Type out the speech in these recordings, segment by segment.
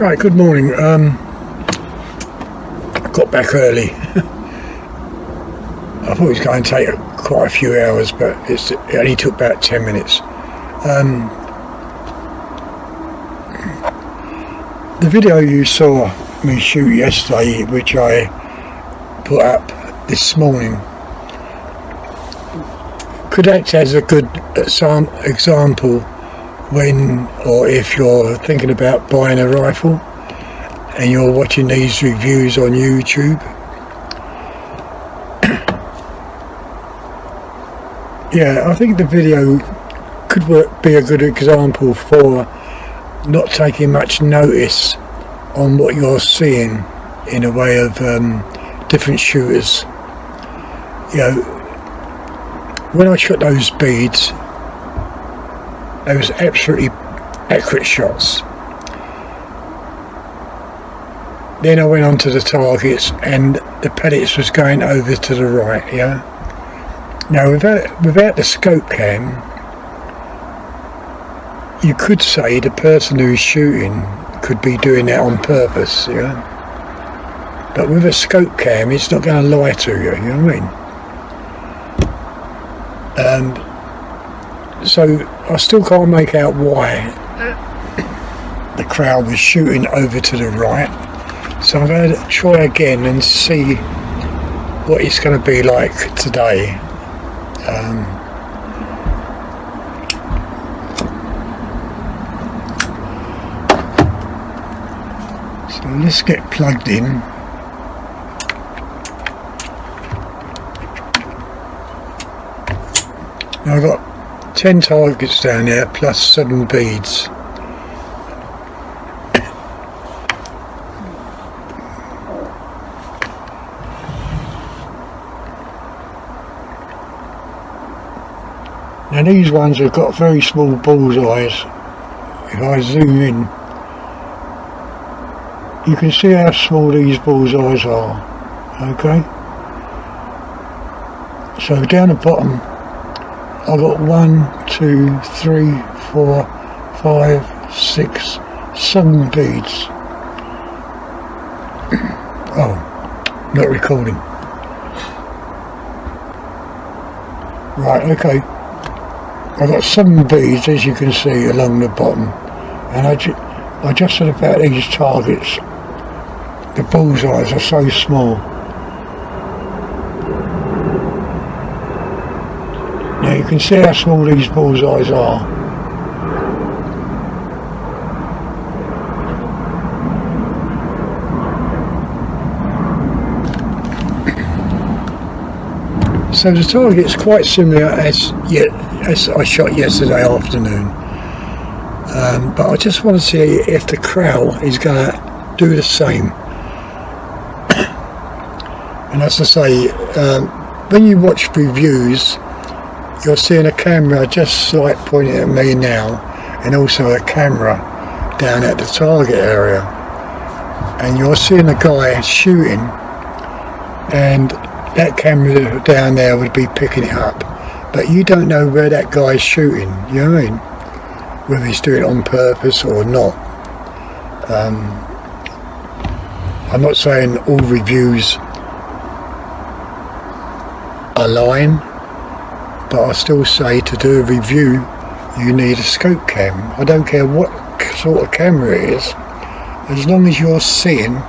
Right, good morning. I got back early. I thought it was going to take quite a few hours, but it only took about 10 minutes. The video you saw me shoot yesterday, which I put up this morning, could act as a good example when or if you're thinking about buying a rifle and you're watching these reviews on YouTube. Yeah, I think the video could be a good example for not taking much notice on what you're seeing in a way of different shooters. You know, when I shot those beads, they was absolutely accurate shots. Then I went on to the targets and the pellets was going over to the right, yeah. Now without the scope cam, you could say the person who's shooting could be doing that on purpose, yeah. But with a scope cam, it's not going to lie to you, you know what I mean? So I still can't make out why the crowd was shooting over to the right. So I'm going to try again and see what it's going to be like today. So let's get plugged in. Now I've got 10 targets down there plus 7 beads. Now these ones have got very small bullseyes. If I zoom in, you can see how small these bullseyes are. Okay. So down the bottom, I've got 1, 2, 3, 4, 5, 6, 7 beads. Oh, not recording. Right, okay. I've got 7 beads, as you can see, along the bottom, and I just said about these targets, the bullseyes are so small. Now you can see how small these bullseyes are. So the target's quite similar as I shot yesterday afternoon, but I just want to see if the crowd is going to do the same. And as I say, when you watch reviews, you're seeing a camera just like pointing at me now, and also a camera down at the target area, and you're seeing a guy shooting, and that camera down there would be picking it up, but you don't know where that guy's shooting, you know what I mean? Whether he's doing it on purpose or not. I'm not saying all reviews are lying, but I still say to do a review you need a scope cam. I don't care what sort of camera it is, as long as you're seeing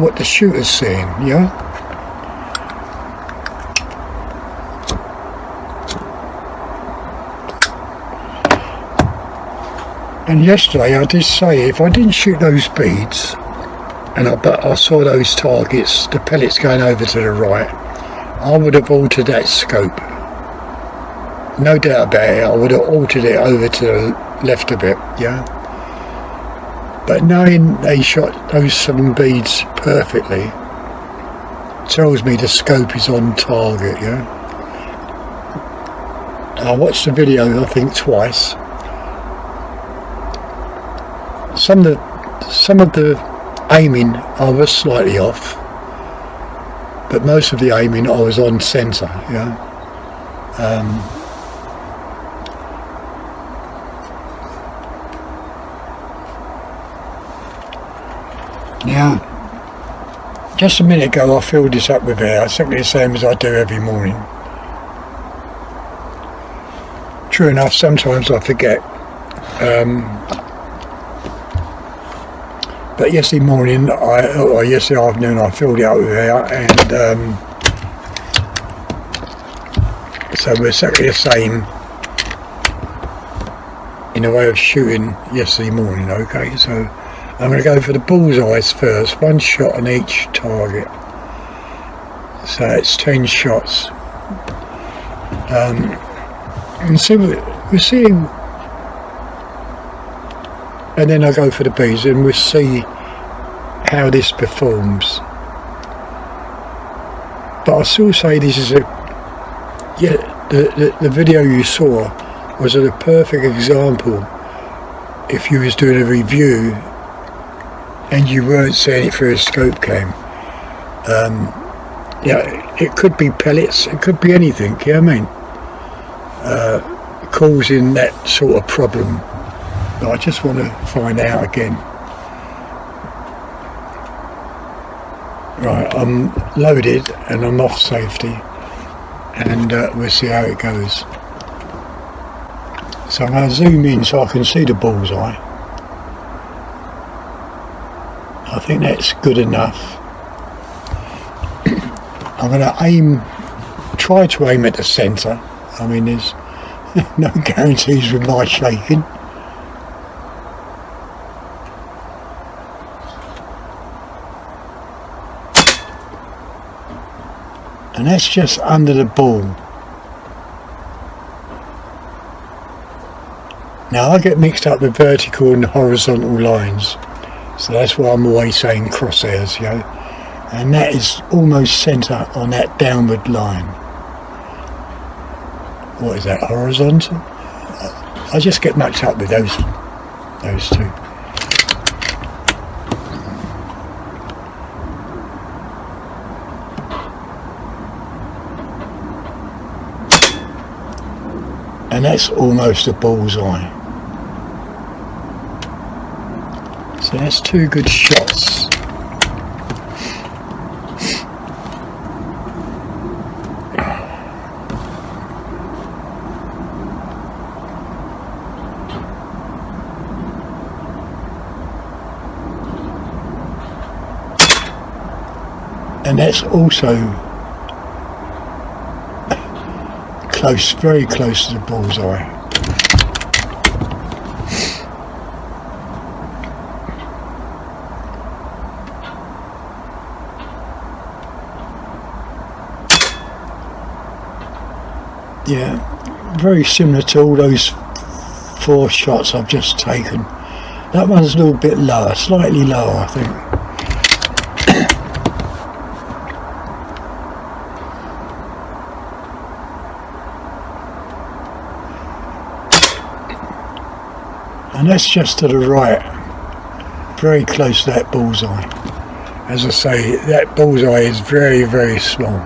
what the shooter's seeing, yeah? And yesterday I did say if I didn't shoot those beads but I saw those targets, the pellets going over to the right, I would have altered that scope. No doubt about it, I would have altered it over to the left a bit, yeah. But knowing they shot those 7 beads perfectly tells me the scope is on target, yeah. I watched the video I think twice. Some of the aiming I was slightly off, but most of the aiming I was on centre, yeah. Now, just a minute ago I filled this up with air, exactly the same as I do every morning. True enough, sometimes I forget. But yesterday morning, or yesterday afternoon, I filled it up with air, and so we're exactly the same in a way of shooting yesterday morning. Okay, so I'm going to go for the bullseyes first, one shot on each target, so it's 10 shots. And see, we're seeing, and then I go for the bees, and we'll see how this performs. But I still say this is the video you saw was a perfect example if you was doing a review and you weren't seeing it through a scope cam. It could be pellets, it could be anything, you know what I mean? Causing that sort of problem. But I just want to find out again. Right, I'm loaded and I'm off safety, and we'll see how it goes. So I'm going to zoom in so I can see the bullseye. I think that's good enough. I'm going to try to aim at the centre. I mean, there's no guarantees with my shaking. And that's just under the ball. Now I get mixed up with vertical and horizontal lines, so that's why I'm always saying crosshairs, you know, and that is almost centre on that downward line. What is that, horizontal? I just get mixed up with those two. And that's almost a bullseye. So that's two good shots. And that's also close, very close to the bullseye. Yeah, very similar to all those 4 shots I've just taken. That one's a little bit lower, slightly lower, I think. And that's just to the right, very close to that bullseye. As I say, that bullseye is very, very small.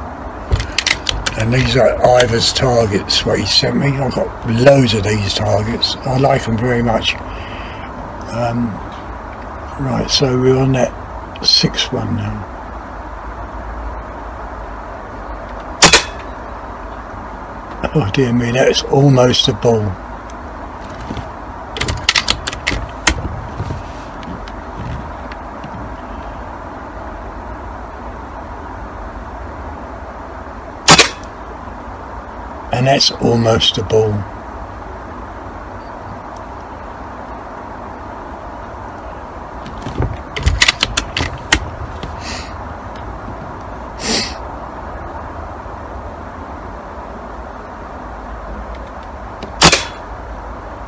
And these are Ivor's targets, what he sent me. I've got loads of these targets. I like them very much. Right, so we're on that 6th one now. Oh dear me, that's almost a ball. And that's almost a ball.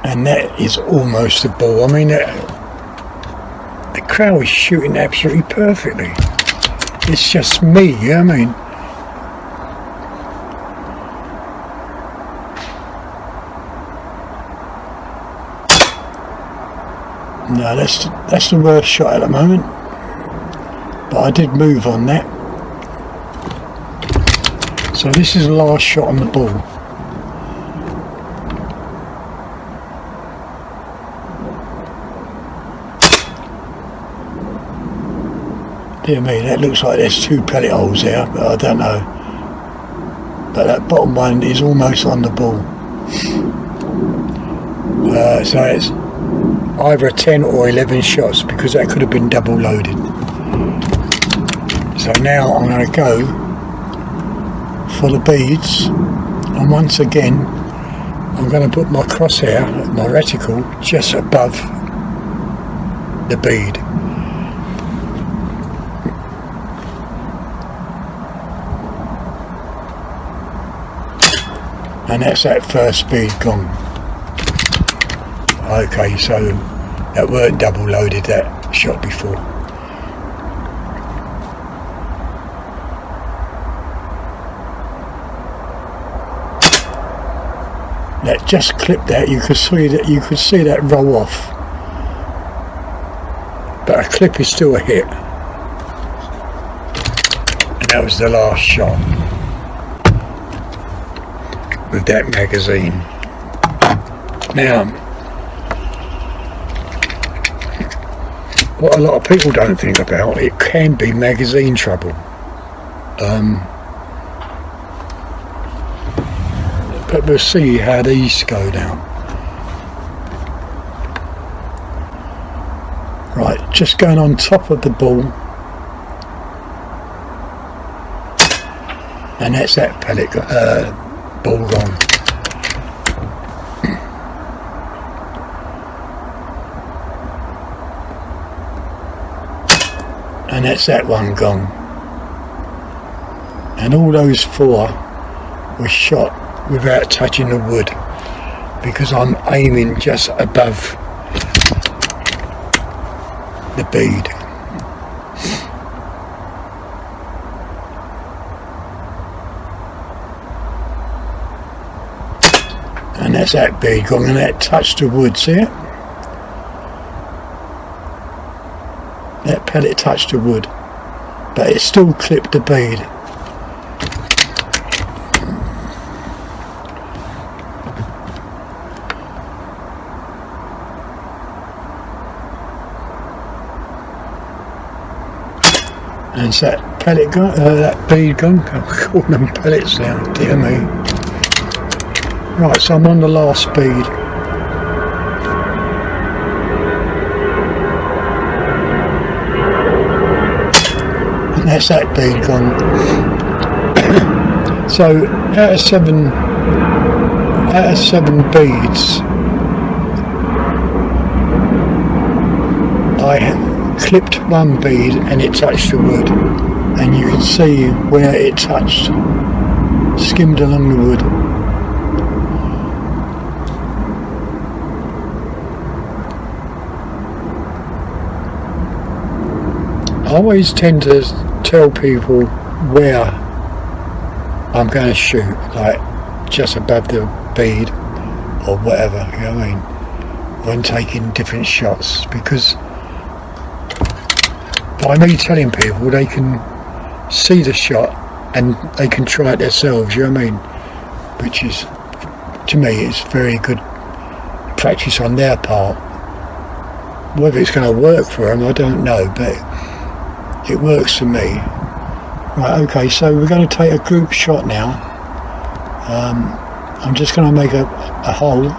And that is almost a ball. I mean, the crowd is shooting absolutely perfectly. It's just me, you know what I mean? No, that's the worst shot at the moment, but I did move on that. So this is the last shot on the ball. Dear me, that looks like there's 2 pellet holes there, but I don't know. But that bottom one is almost on the ball. So it's either 10 or 11 shots, because that could have been double loaded. So now I'm going to go for the beads, and once again I'm going to put my crosshair, my reticle, just above the bead. And that's that first bead gone. Okay, so that weren't double loaded, that shot before. That just clipped that, you could see that roll off. But a clip is still a hit. And that was the last shot with that magazine. Now, what a lot of people don't think about, it can be magazine trouble. But we'll see how these go now. Right, just going on top of the ball, and that's that pellet ball gone. And that's that one gone. And all those 4 were shot without touching the wood, because I'm aiming just above the bead. And that's that bead gone, and that touched the wood, see it? That pellet touched the wood, but it still clipped the bead. And it's that pellet gun, that bead gun. I'm calling them pellets now, dear me. Right, so I'm on the last bead. And that's that bead gone. So out of seven beads, I clipped one bead and it touched the wood, and you can see where it touched, skimmed along the wood. I always tend to tell people where I'm going to shoot, like just above the bead or whatever, you know what I mean, when taking different shots, because by me telling people, they can see the shot and they can try it themselves, you know what I mean, which is, to me, it's very good practice on their part. Whether it's going to work for them, I don't know, but it works for me. Right, okay, so we're going to take a group shot now. I'm just going to make a hole.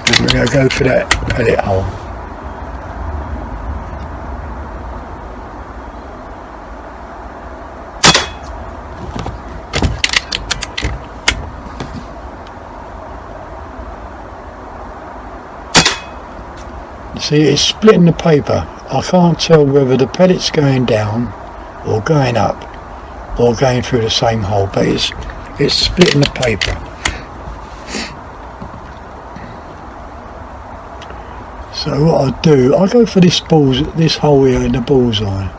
And we're going to go for that pellet hole. See, it's splitting the paper. I can't tell whether the pellet's going down or going up or going through the same hole, but it's splitting the paper. So what I do, I go for this hole here in the bullseye.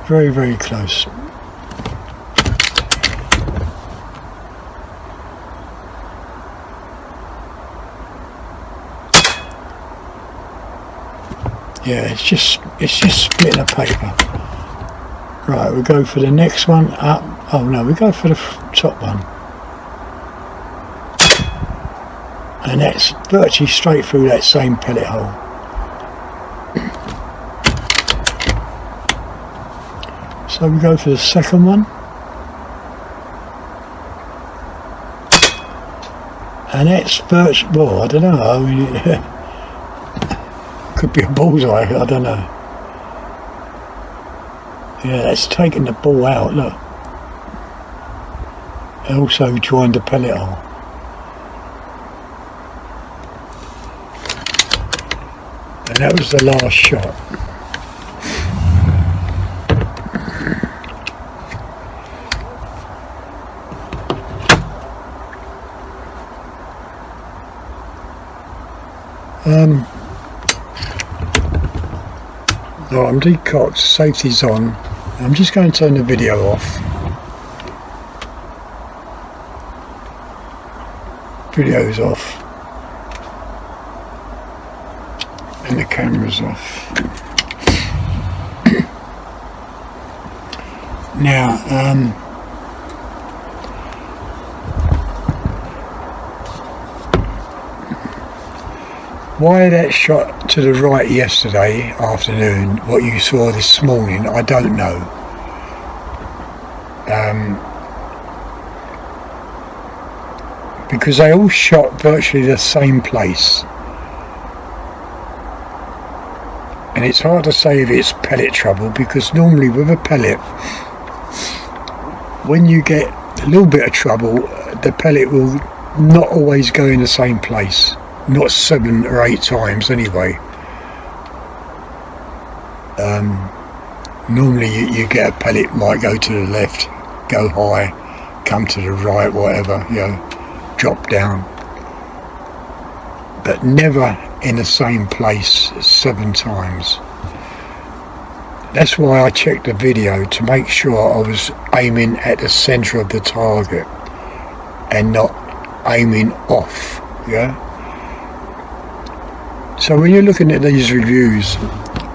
Very, very close. Yeah, it's just splitting the paper. Right, we'll go for the next one up. Oh no, we go for the top one. and that's virtually straight through that same pellet hole. So we go for the second one, and that's virtually, well, I don't know, I mean, could be a bullseye, I don't know. Yeah, that's taking the ball out, look. It also joined the pellet hole. And that was the last shot. Right, I'm decocked, safety's on. I'm just going to turn the video off. Video's off. And the camera's off. Now, why that shot to the right yesterday afternoon, what you saw this morning, I don't know. Because they all shot virtually the same place. And it's hard to say if it's pellet trouble, because normally with a pellet, when you get a little bit of trouble, the pellet will not always go in the same place. Not 7 or 8 times anyway. Normally you get a pellet might go to the left, go high, come to the right, whatever, you know, drop down. But never in the same place 7 times. That's why I checked the video to make sure I was aiming at the centre of the target and not aiming off, yeah? So when you're looking at these reviews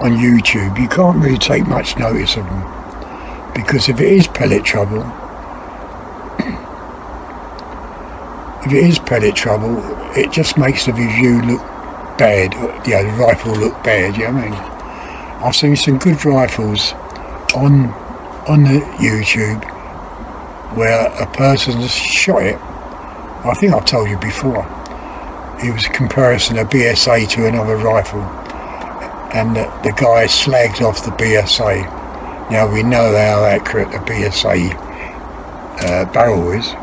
on YouTube, you can't really take much notice of them, because if it is pellet trouble, it just makes the review look bad, yeah, the rifle look bad, you know what I mean? I've seen some good rifles on the YouTube where a person has shot it. I think I've told you before. It was a comparison of BSA to another rifle, and the guy slagged off the BSA. Now we know how accurate the BSA barrel is.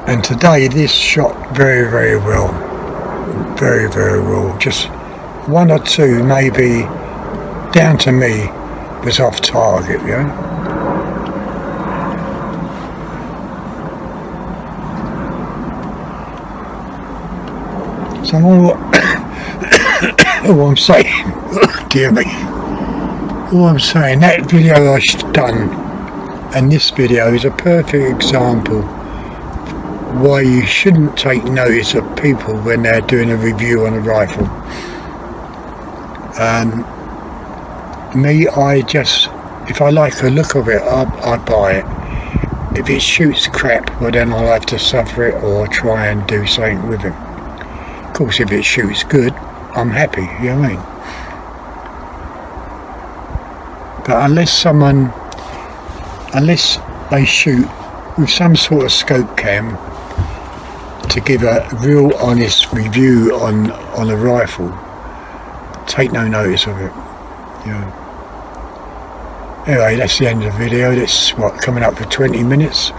And today this shot very, very well. Very, very well. Just 1 or 2 maybe, down to me, was off target, you know. So all I'm saying, dear me, all I'm saying, that video I've done and this video is a perfect example why you shouldn't take notice of people when they're doing a review on a rifle. Me, I just, if I like the look of it, I buy it. If it shoots crap, well then I'll have to suffer it or try and do something with it. Of course, if it shoots good, I'm happy, you know what I mean? But unless they shoot with some sort of scope cam to give a real honest review on a rifle, take no notice of it, you know. Anyway, that's the end of the video. That's coming up for 20 minutes.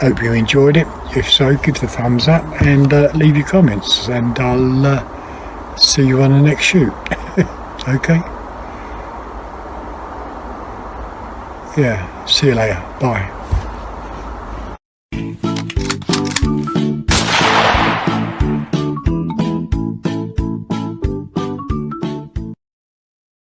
Hope you enjoyed it. If so, give the thumbs up and leave your comments, and I'll see you on the next shoot. Okay? Yeah, see you later. Bye.